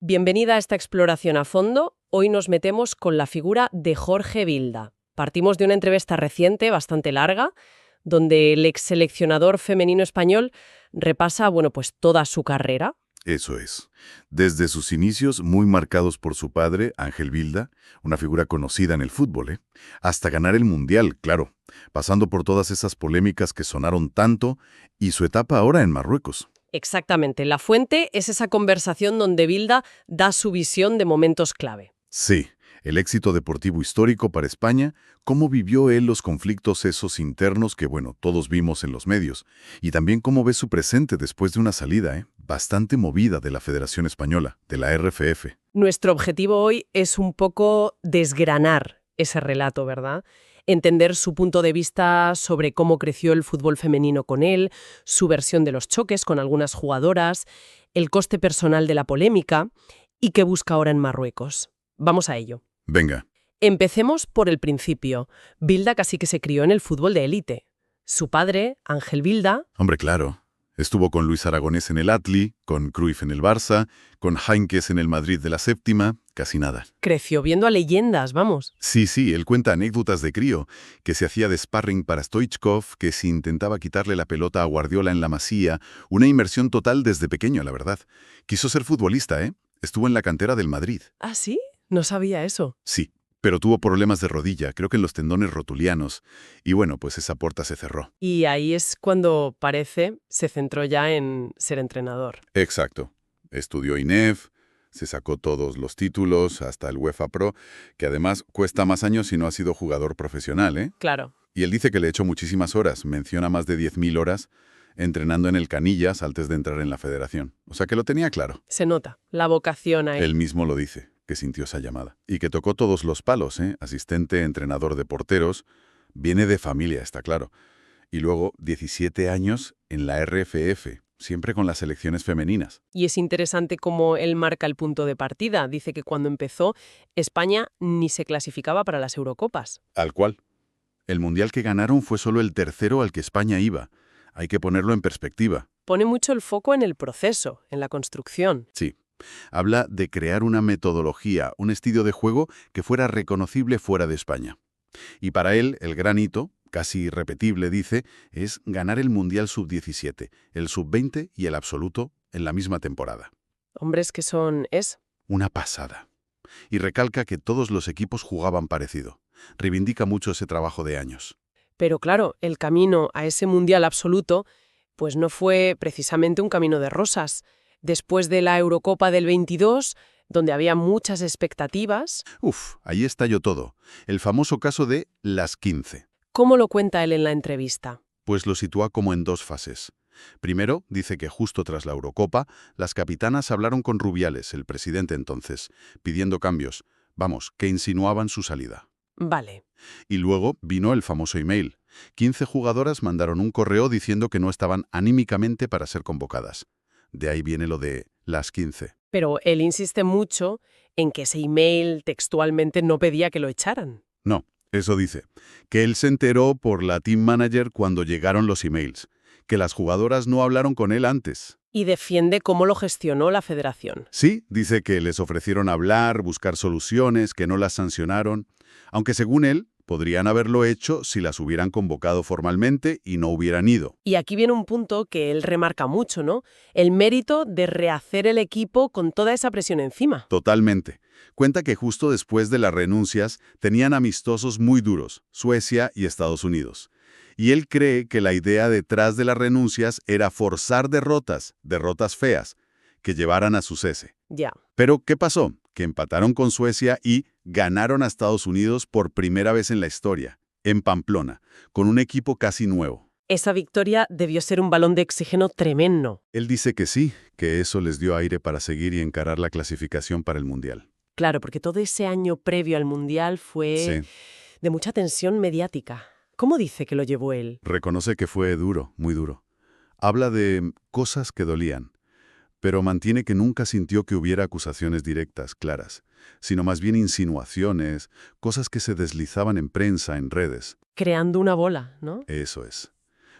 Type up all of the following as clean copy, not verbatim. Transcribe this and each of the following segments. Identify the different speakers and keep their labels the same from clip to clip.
Speaker 1: Bienvenida a esta exploración a fondo. Hoy nos metemos con la figura de Jorge Vilda. Partimos de una entrevista reciente, bastante larga, donde el ex seleccionador femenino español repasa, pues toda su carrera.
Speaker 2: Eso es. Desde sus inicios, muy marcados por su padre, Ángel Vilda, una figura conocida en el fútbol, hasta ganar el Mundial, claro, pasando por todas esas polémicas que sonaron tanto, y su etapa ahora en Marruecos.
Speaker 1: Exactamente. La fuente es esa conversación donde Vilda da su visión de momentos clave.
Speaker 2: Sí, el éxito deportivo histórico para España, cómo vivió él los conflictos esos internos que, todos vimos en los medios, y también cómo ve su presente después de una salida, bastante movida de la Federación Española, de la RFF.
Speaker 1: Nuestro objetivo hoy es un poco desgranar ese relato, ¿verdad? Entender su punto de vista sobre cómo creció el fútbol femenino con él, su versión de los choques con algunas jugadoras, el coste personal de la polémica y qué busca ahora en Marruecos. Vamos a ello.
Speaker 2: Venga.
Speaker 1: Empecemos por el principio. Vilda casi que se crió en el fútbol de élite. Su padre, Ángel Vilda...
Speaker 2: Hombre, claro. Estuvo con Luis Aragonés en el Atli, con Cruyff en el Barça, con Heinkes en el Madrid de la séptima, casi nada.
Speaker 1: Creció viendo a leyendas, vamos.
Speaker 2: Sí, él cuenta anécdotas de crío, que se hacía de sparring para Stoichkov, que si intentaba quitarle la pelota a Guardiola en la Masía, una inmersión total desde pequeño, la verdad. Quiso ser futbolista, Estuvo en la cantera del Madrid.
Speaker 1: ¿Ah, sí? No sabía eso.
Speaker 2: Sí, pero tuvo problemas de rodilla, creo que en los tendones rotulianos, y pues esa puerta se cerró.
Speaker 1: Y ahí es cuando, parece, se centró ya en ser entrenador.
Speaker 2: Exacto. Estudió INEF, se sacó todos los títulos, hasta el UEFA Pro, que además cuesta más años si no ha sido jugador profesional,
Speaker 1: Claro.
Speaker 2: Y él dice que le echó muchísimas horas, menciona más de 10.000 horas, entrenando en el Canillas antes de entrar en la federación. O sea que lo tenía claro.
Speaker 1: Se nota la vocación ahí.
Speaker 2: Él mismo lo dice, que sintió esa llamada. Y que tocó todos los palos, asistente, entrenador de porteros, viene de familia, está claro. Y luego 17 años en la RFF, siempre con las selecciones femeninas.
Speaker 1: Y es interesante cómo él marca el punto de partida. Dice que cuando empezó, España ni se clasificaba para las Eurocopas.
Speaker 2: Al cual. El Mundial que ganaron fue solo el tercero al que España iba. Hay que ponerlo en perspectiva.
Speaker 1: Pone mucho el foco en el proceso, en la construcción.
Speaker 2: Sí. Habla de crear una metodología, un estilo de juego que fuera reconocible fuera de España. Y para él, el gran hito, casi irrepetible, dice, es ganar el Mundial Sub-17, el Sub-20 y el Absoluto en la misma temporada.
Speaker 1: Hombres que es
Speaker 2: una pasada. Y recalca que todos los equipos jugaban parecido. Reivindica mucho ese trabajo de años.
Speaker 1: Pero claro, el camino a ese Mundial absoluto, pues no fue precisamente un camino de rosas. Después de la Eurocopa del 22, donde había muchas expectativas...
Speaker 2: Ahí estalló todo. El famoso caso de las 15.
Speaker 1: ¿Cómo lo cuenta él en la entrevista?
Speaker 2: Pues lo sitúa como en dos fases. Primero, dice que justo tras la Eurocopa, las capitanas hablaron con Rubiales, el presidente entonces, pidiendo cambios, que insinuaban su salida.
Speaker 1: Vale.
Speaker 2: Y luego vino el famoso email. 15 jugadoras mandaron un correo diciendo que no estaban anímicamente para ser convocadas. De ahí viene lo de las 15.
Speaker 1: Pero él insiste mucho en que ese email textualmente no pedía que lo echaran.
Speaker 2: No, eso dice. Que él se enteró por la team manager cuando llegaron los emails. Que las jugadoras no hablaron con él antes.
Speaker 1: Y defiende cómo lo gestionó la federación.
Speaker 2: Sí, dice que les ofrecieron hablar, buscar soluciones, que no las sancionaron. Aunque según él, podrían haberlo hecho si las hubieran convocado formalmente y no hubieran ido.
Speaker 1: Y aquí viene un punto que él remarca mucho, ¿no? El mérito de rehacer el equipo con toda esa presión encima.
Speaker 2: Totalmente. Cuenta que justo después de las renuncias tenían amistosos muy duros, Suecia y Estados Unidos. Y él cree que la idea detrás de las renuncias era forzar derrotas feas, que llevaran a su cese.
Speaker 1: Ya.
Speaker 2: Pero, ¿qué pasó? Que empataron con Suecia y ganaron a Estados Unidos por primera vez en la historia, en Pamplona, con un equipo casi nuevo.
Speaker 1: Esa victoria debió ser un balón de oxígeno tremendo.
Speaker 2: Él dice que sí, que eso les dio aire para seguir y encarar la clasificación para el Mundial.
Speaker 1: Claro, porque todo ese año previo al Mundial fue de mucha tensión mediática. ¿Cómo dice que lo llevó él?
Speaker 2: Reconoce que fue duro, muy duro. Habla de cosas que dolían, pero mantiene que nunca sintió que hubiera acusaciones directas, claras, sino más bien insinuaciones, cosas que se deslizaban en prensa, en redes.
Speaker 1: Creando una bola, ¿no?
Speaker 2: Eso es.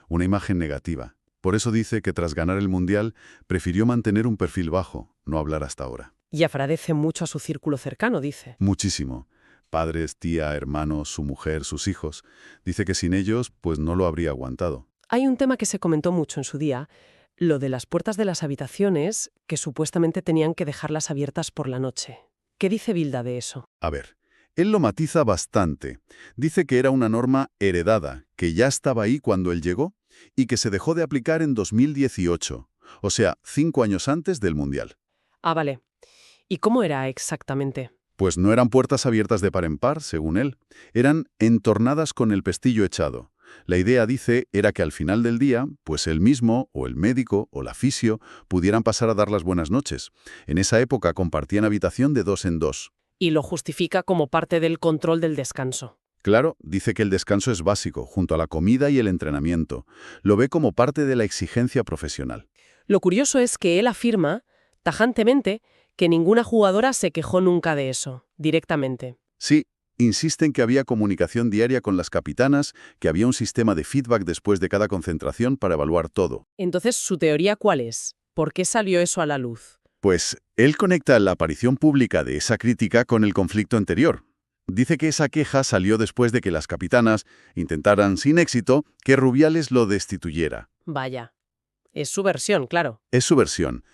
Speaker 2: Una imagen negativa. Por eso dice que tras ganar el Mundial, prefirió mantener un perfil bajo, no hablar hasta ahora.
Speaker 1: Y agradece mucho a su círculo cercano, dice.
Speaker 2: Muchísimo. Padres, tía, hermanos, su mujer, sus hijos. Dice que sin ellos, pues no lo habría aguantado.
Speaker 1: Hay un tema que se comentó mucho en su día, lo de las puertas de las habitaciones, que supuestamente tenían que dejarlas abiertas por la noche. ¿Qué dice Bilda de eso?
Speaker 2: A ver, él lo matiza bastante. Dice que era una norma heredada, que ya estaba ahí cuando él llegó y que se dejó de aplicar en 2018, o sea, 5 años antes del Mundial.
Speaker 1: Ah, vale. ¿Y cómo era exactamente?
Speaker 2: Pues no eran puertas abiertas de par en par, según él. Eran entornadas con el pestillo echado. La idea, dice, era que al final del día, pues él mismo, o el médico, o la fisio, pudieran pasar a dar las buenas noches. En esa época compartían habitación de 2 en 2.
Speaker 1: Y lo justifica como parte del control del descanso.
Speaker 2: Claro, dice que el descanso es básico, junto a la comida y el entrenamiento. Lo ve como parte de la exigencia profesional.
Speaker 1: Lo curioso es que él afirma, tajantemente, que ninguna jugadora se quejó nunca de eso, directamente.
Speaker 2: Sí, insisten que había comunicación diaria con las capitanas, que había un sistema de feedback después de cada concentración para evaluar todo.
Speaker 1: Entonces, ¿su teoría cuál es? ¿Por qué salió eso a la luz?
Speaker 2: Pues él conecta la aparición pública de esa crítica con el conflicto anterior. Dice que esa queja salió después de que las capitanas intentaran, sin éxito, que Rubiales lo destituyera.
Speaker 1: Vaya. Es su versión, claro.
Speaker 2: Es su versión.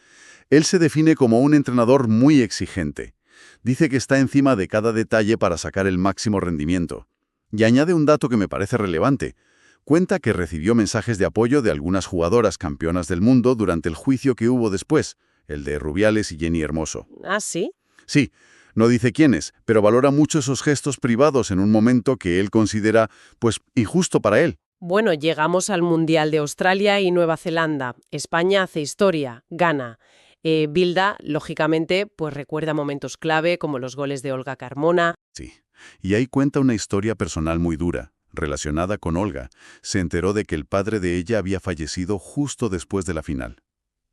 Speaker 2: Él se define como un entrenador muy exigente. Dice que está encima de cada detalle para sacar el máximo rendimiento. Y añade un dato que me parece relevante. Cuenta que recibió mensajes de apoyo de algunas jugadoras campeonas del mundo durante el juicio que hubo después, el de Rubiales y Jenny Hermoso.
Speaker 1: ¿Ah, sí?
Speaker 2: Sí, no dice quiénes, pero valora mucho esos gestos privados en un momento que él considera, pues, injusto para él.
Speaker 1: Bueno, llegamos al Mundial de Australia y Nueva Zelanda. España hace historia, gana. Bilda, lógicamente, pues recuerda momentos clave como los goles de Olga Carmona.
Speaker 2: Sí, y ahí cuenta una historia personal muy dura, relacionada con Olga. Se enteró de que el padre de ella había fallecido justo después de la final,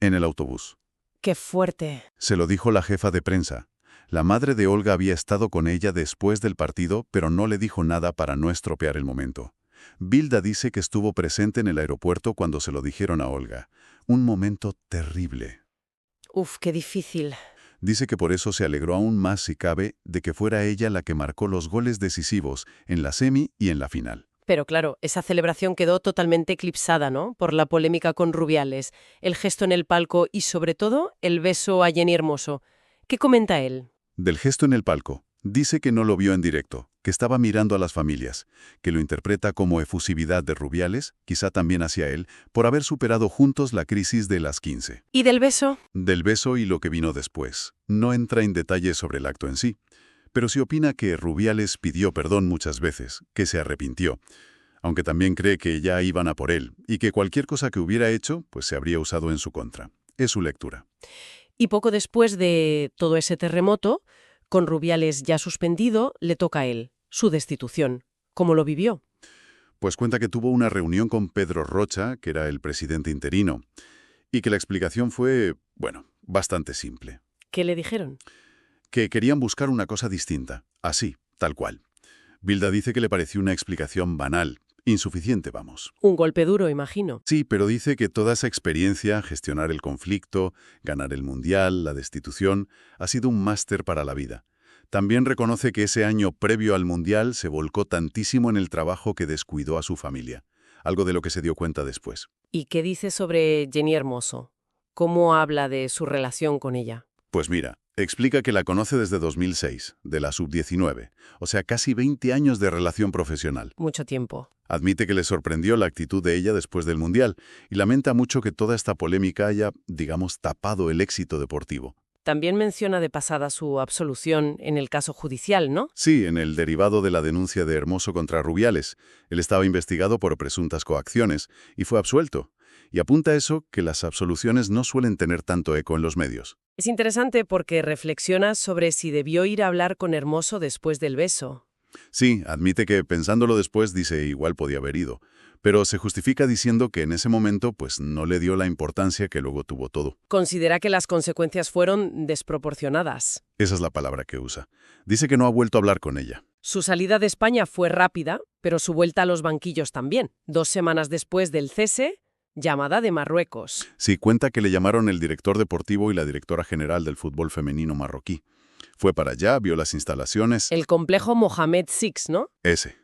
Speaker 2: en el autobús.
Speaker 1: ¡Qué fuerte!
Speaker 2: Se lo dijo la jefa de prensa. La madre de Olga había estado con ella después del partido, pero no le dijo nada para no estropear el momento. Bilda dice que estuvo presente en el aeropuerto cuando se lo dijeron a Olga. Un momento terrible.
Speaker 1: Uf, qué difícil.
Speaker 2: Dice que por eso se alegró aún más, si cabe, de que fuera ella la que marcó los goles decisivos en la semi y en la final.
Speaker 1: Pero claro, esa celebración quedó totalmente eclipsada, ¿no? Por la polémica con Rubiales, el gesto en el palco y, sobre todo, el beso a Jenny Hermoso. ¿Qué comenta él?
Speaker 2: Del gesto en el palco, dice que no lo vio en directo, que estaba mirando a las familias, que lo interpreta como efusividad de Rubiales, quizá también hacia él, por haber superado juntos la crisis de las 15.
Speaker 1: ¿Y del beso?
Speaker 2: Del beso y lo que vino después. No entra en detalles sobre el acto en sí, pero sí opina que Rubiales pidió perdón muchas veces, que se arrepintió, aunque también cree que ya iban a por él, y que cualquier cosa que hubiera hecho, pues se habría usado en su contra. Es su lectura.
Speaker 1: Y poco después de todo ese terremoto, con Rubiales ya suspendido, le toca a él, su destitución. ¿Cómo lo vivió?
Speaker 2: Pues cuenta que tuvo una reunión con Pedro Rocha, que era el presidente interino, y que la explicación fue, bueno, bastante simple.
Speaker 1: ¿Qué le dijeron?
Speaker 2: Que querían buscar una cosa distinta, así, tal cual. Bilda dice que le pareció una explicación banal, insuficiente, vamos.
Speaker 1: Un golpe duro, imagino.
Speaker 2: Sí, pero dice que toda esa experiencia, gestionar el conflicto, ganar el mundial, la destitución, ha sido un máster para la vida. También reconoce que ese año previo al mundial se volcó tantísimo en el trabajo que descuidó a su familia, algo de lo que se dio cuenta después.
Speaker 1: ¿Y qué dice sobre Jenny Hermoso? ¿Cómo habla de su relación con ella?
Speaker 2: Pues mira, explica que la conoce desde 2006, de la sub-19, o sea, casi 20 años de relación profesional.
Speaker 1: Mucho tiempo.
Speaker 2: Admite que le sorprendió la actitud de ella después del Mundial y lamenta mucho que toda esta polémica haya, digamos, tapado el éxito deportivo.
Speaker 1: También menciona de pasada su absolución en el caso judicial, ¿no?
Speaker 2: Sí, en el derivado de la denuncia de Hermoso contra Rubiales. Él estaba investigado por presuntas coacciones y fue absuelto. Y apunta eso que las absoluciones no suelen tener tanto eco en los medios.
Speaker 1: Es interesante porque reflexiona sobre si debió ir a hablar con Hermoso después del beso.
Speaker 2: Sí, admite que pensándolo después dice igual podía haber ido, pero se justifica diciendo que en ese momento pues no le dio la importancia que luego tuvo todo.
Speaker 1: Considera que las consecuencias fueron desproporcionadas.
Speaker 2: Esa es la palabra que usa. Dice que no ha vuelto a hablar con ella.
Speaker 1: Su salida de España fue rápida, pero su vuelta a los banquillos también. 2 semanas después del cese, llamada de Marruecos.
Speaker 2: Sí, cuenta que le llamaron el director deportivo y la directora general del fútbol femenino marroquí. Fue para allá, vio las instalaciones.
Speaker 1: El complejo Mohamed VI, ¿no?
Speaker 2: Ese.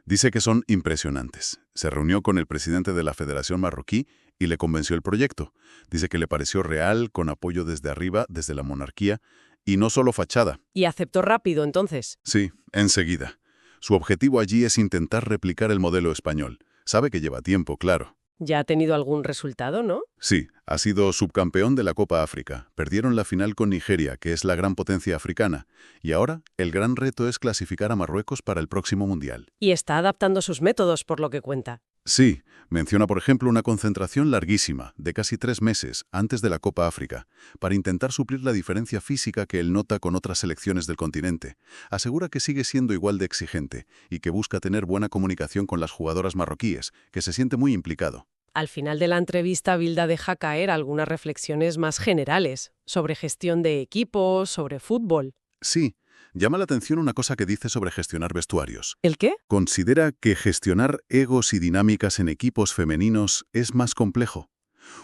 Speaker 2: Dice que son impresionantes. Se reunió con el presidente de la Federación Marroquí y le convenció el proyecto. Dice que le pareció real, con apoyo desde arriba, desde la monarquía, y no solo fachada.
Speaker 1: ¿Y aceptó rápido, entonces?
Speaker 2: Sí, enseguida. Su objetivo allí es intentar replicar el modelo español. Sabe que lleva tiempo, claro.
Speaker 1: ¿Ya ha tenido algún resultado, no?
Speaker 2: Sí, ha sido subcampeón de la Copa África. Perdieron la final con Nigeria, que es la gran potencia africana. Y ahora, el gran reto es clasificar a Marruecos para el próximo Mundial.
Speaker 1: Y está adaptando sus métodos, por lo que cuenta.
Speaker 2: Sí, menciona por ejemplo una concentración larguísima, de casi 3 meses, antes de la Copa África, para intentar suplir la diferencia física que él nota con otras selecciones del continente. Asegura que sigue siendo igual de exigente y que busca tener buena comunicación con las jugadoras marroquíes, que se siente muy implicado.
Speaker 1: Al final de la entrevista, Bilda deja caer algunas reflexiones más generales sobre gestión de equipos, sobre fútbol.
Speaker 2: Sí, llama la atención una cosa que dice sobre gestionar vestuarios.
Speaker 1: ¿El qué?
Speaker 2: Considera que gestionar egos y dinámicas en equipos femeninos es más complejo.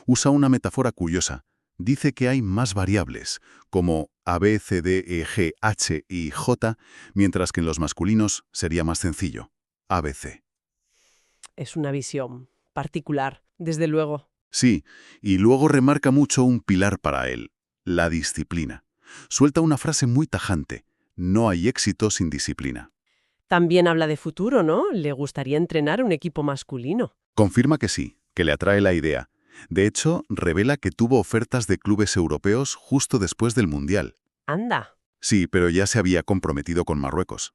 Speaker 2: Usa una metáfora curiosa. Dice que hay más variables, como A, B, C, D, E, G, H y J, mientras que en los masculinos sería más sencillo. A, B, C.
Speaker 1: Es una visión particular, desde luego.
Speaker 2: Sí, y luego remarca mucho un pilar para él, la disciplina. Suelta una frase muy tajante. No hay éxito sin disciplina.
Speaker 1: También habla de futuro, ¿no? Le gustaría entrenar un equipo masculino.
Speaker 2: Confirma que sí, que le atrae la idea. De hecho, revela que tuvo ofertas de clubes europeos justo después del Mundial.
Speaker 1: Anda.
Speaker 2: Sí, pero ya se había comprometido con Marruecos.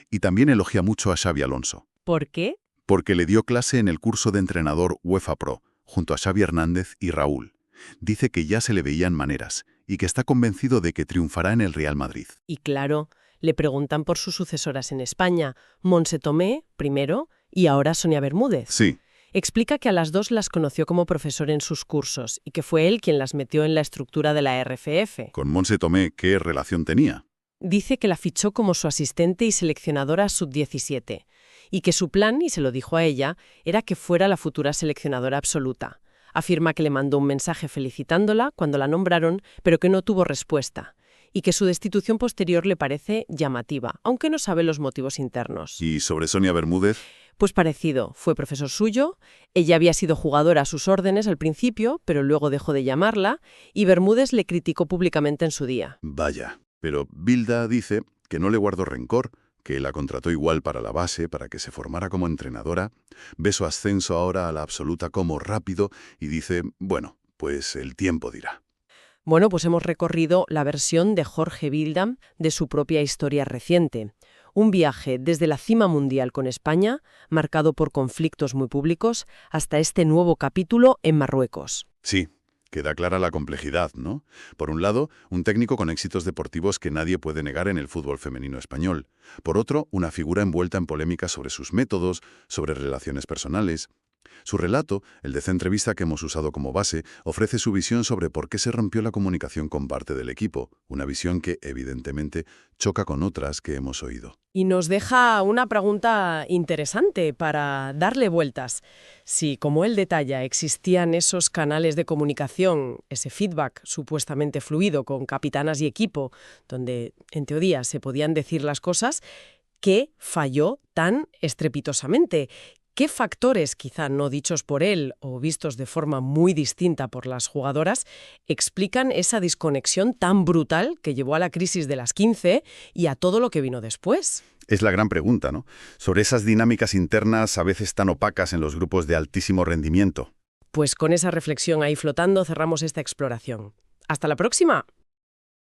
Speaker 2: Y también elogia mucho a Xavi Alonso.
Speaker 1: ¿Por qué?
Speaker 2: Porque le dio clase en el curso de entrenador UEFA Pro, junto a Xavi Hernández y Raúl. Dice que ya se le veían maneras y que está convencido de que triunfará en el Real Madrid.
Speaker 1: Y claro, le preguntan por sus sucesoras en España, Montse Tomé, primero, y ahora Sonia Bermúdez.
Speaker 2: Sí,
Speaker 1: Explica que a las dos las conoció como profesor en sus cursos y que fue él quien las metió en la estructura de la RFF.
Speaker 2: con Montse Tomé, ¿qué relación tenía?
Speaker 1: Dice que la fichó como su asistente y seleccionadora sub-17, y que su plan, y se lo dijo a ella, era que fuera la futura seleccionadora absoluta. Afirma que le mandó un mensaje felicitándola cuando la nombraron, pero que no tuvo respuesta, y que su destitución posterior le parece llamativa, aunque no sabe los motivos internos.
Speaker 2: ¿Y sobre Sonia Bermúdez?
Speaker 1: Pues parecido, fue profesor suyo, ella había sido jugadora a sus órdenes al principio, pero luego dejó de llamarla, y Bermúdez le criticó públicamente en su día.
Speaker 2: Vaya, pero Bilda dice que no le guardó rencor, que la contrató igual para la base, para que se formara como entrenadora, ve su ascenso ahora a la absoluta como rápido y dice, bueno, pues el tiempo dirá.
Speaker 1: Bueno, pues hemos recorrido la versión de Jorge Bilda de su propia historia reciente. Un viaje desde la cima mundial con España, marcado por conflictos muy públicos, hasta este nuevo capítulo en Marruecos.
Speaker 2: Sí, queda clara la complejidad, ¿no? Por un lado, un técnico con éxitos deportivos que nadie puede negar en el fútbol femenino español. Por otro, una figura envuelta en polémicas sobre sus métodos, sobre relaciones personales. Su relato, el de esa entrevista que hemos usado como base, ofrece su visión sobre por qué se rompió la comunicación con parte del equipo, una visión que, evidentemente, choca con otras que hemos oído.
Speaker 1: Y nos deja una pregunta interesante para darle vueltas. Si, como él detalla, existían esos canales de comunicación, ese feedback supuestamente fluido con capitanas y equipo, donde en teoría se podían decir las cosas, ¿qué falló tan estrepitosamente? ¿Qué factores, quizá no dichos por él o vistos de forma muy distinta por las jugadoras, explican esa desconexión tan brutal que llevó a la crisis de las 15 y a todo lo que vino después?
Speaker 2: Es la gran pregunta, ¿no? Sobre esas dinámicas internas a veces tan opacas en los grupos de altísimo rendimiento.
Speaker 1: Pues con esa reflexión ahí flotando cerramos esta exploración. ¡Hasta la próxima!